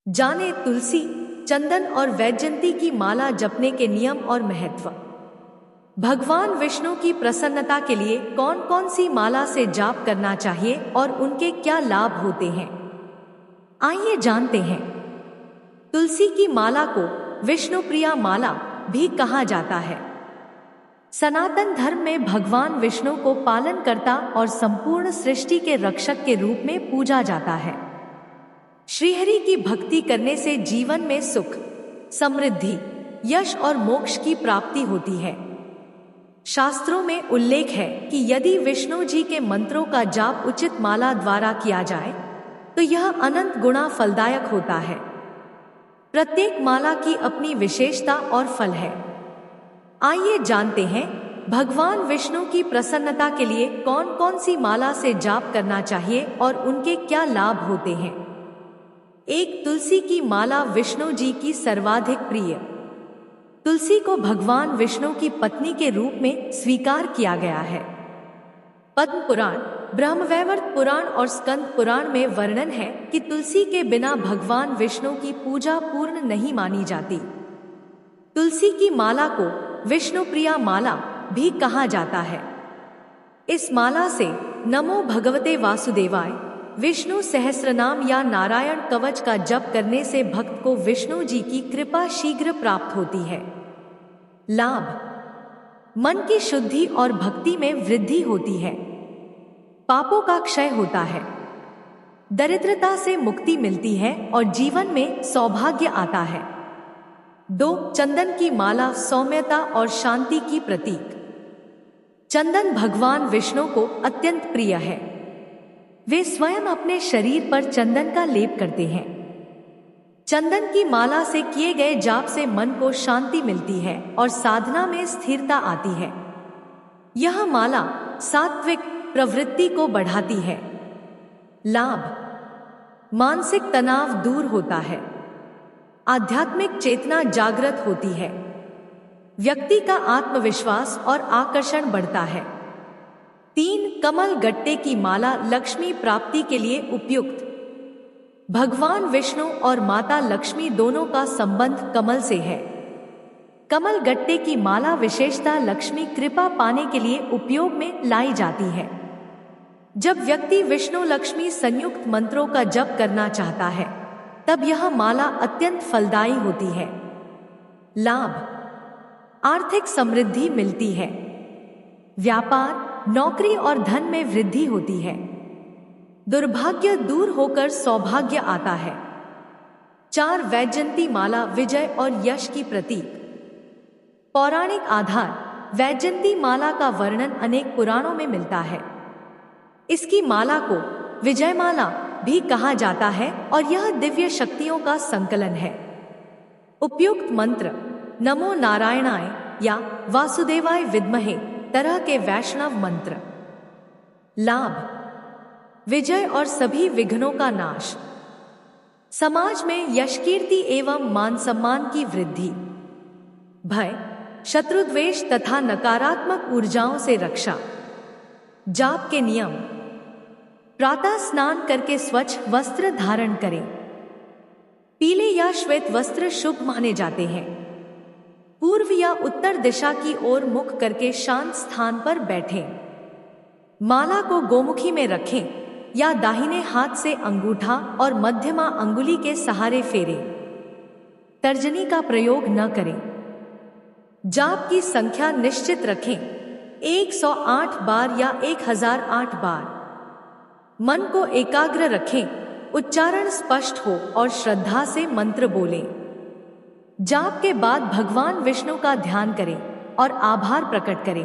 जाने तुलसी, चंदन और वैजयंती की माला जपने के नियम और महत्व। भगवान विष्णु की प्रसन्नता के लिए कौन कौन सी माला से जाप करना चाहिए और उनके क्या लाभ होते हैं, आइए जानते हैं। तुलसी की माला को विष्णुप्रिया माला भी कहा जाता है। सनातन धर्म में भगवान विष्णु को पालनकर्ता और संपूर्ण सृष्टि के रक्षक के रूप में पूजा जाता है। श्रीहरि की भक्ति करने से जीवन में सुख, समृद्धि, यश और मोक्ष की प्राप्ति होती है। शास्त्रों में उल्लेख है कि यदि विष्णु जी के मंत्रों का जाप उचित माला द्वारा किया जाए तो यह अनंत गुणा फलदायक होता है। प्रत्येक माला की अपनी विशेषता और फल है। आइए जानते हैं भगवान विष्णु की प्रसन्नता के लिए कौन कौन सी माला से जाप करना चाहिए और उनके क्या लाभ होते हैं। एक, तुलसी की माला विष्णु जी की सर्वाधिक प्रिय। तुलसी को भगवान विष्णु की पत्नी के रूप में स्वीकार किया गया है। पद्म पुराण, ब्रह्मवैवर्त पुराण और स्कंद पुराण में वर्णन है कि तुलसी के बिना भगवान विष्णु की पूजा पूर्ण नहीं मानी जाती। तुलसी की माला को विष्णुप्रिया माला भी कहा जाता है। इस माला से नमो भगवते वासुदेवाय, विष्णु सहस्रनाम या नारायण कवच का जप करने से भक्त को विष्णु जी की कृपा शीघ्र प्राप्त होती है। लाभ, मन की शुद्धि और भक्ति में वृद्धि होती है। पापों का क्षय होता है, दरिद्रता से मुक्ति मिलती है और जीवन में सौभाग्य आता है। 2, चंदन की माला सौम्यता और शांति की प्रतीक। चंदन भगवान विष्णु को अत्यंत प्रिय है। वे स्वयं अपने शरीर पर चंदन का लेप करते हैं। चंदन की माला से किए गए जाप से मन को शांति मिलती है और साधना में स्थिरता आती है। यह माला सात्विक प्रवृत्ति को बढ़ाती है। लाभ, मानसिक तनाव दूर होता है, आध्यात्मिक चेतना जागृत होती है, व्यक्ति का आत्मविश्वास और आकर्षण बढ़ता है। 3, कमल गट्टे की माला लक्ष्मी प्राप्ति के लिए उपयुक्त। भगवान विष्णु और माता लक्ष्मी दोनों का संबंध कमल से है। कमल गट्टे की माला विशेषता लक्ष्मी कृपा पाने के लिए उपयोग में लाई जाती है। जब व्यक्ति विष्णु लक्ष्मी संयुक्त मंत्रों का जप करना चाहता है तब यह माला अत्यंत फलदायी होती है। लाभ, आर्थिक समृद्धि मिलती है, व्यापार, नौकरी और धन में वृद्धि होती है, दुर्भाग्य दूर होकर सौभाग्य आता है। 4, वैजयंती माला विजय और यश की प्रतीक। पौराणिक आधार, वैजयंती माला का वर्णन अनेक पुराणों में मिलता है। इसकी माला को विजय माला भी कहा जाता है और यह दिव्य शक्तियों का संकलन है। उपयुक्त मंत्र नमो नारायणाय या वासुदेवाय विद्महे तरह के वैष्णव मंत्र। लाभ, विजय और सभी विघ्नों का नाश, समाज में यश कीर्ति एवं मान सम्मान की वृद्धि, भय, शत्रुद्वेष तथा नकारात्मक ऊर्जाओं से रक्षा। जाप के नियम, प्रातः स्नान करके स्वच्छ वस्त्र धारण करें। पीले या श्वेत वस्त्र शुभ माने जाते हैं। पूर्व या उत्तर दिशा की ओर मुख करके शांत स्थान पर बैठें। माला को गोमुखी में रखें या दाहिने हाथ से अंगूठा और मध्यमा अंगुली के सहारे फेरें। तर्जनी का प्रयोग न करें। जाप की संख्या निश्चित रखें, 108 बार या 1008 बार। मन को एकाग्र रखें, उच्चारण स्पष्ट हो और श्रद्धा से मंत्र बोलें। जाप के बाद भगवान विष्णु का ध्यान करें और आभार प्रकट करें।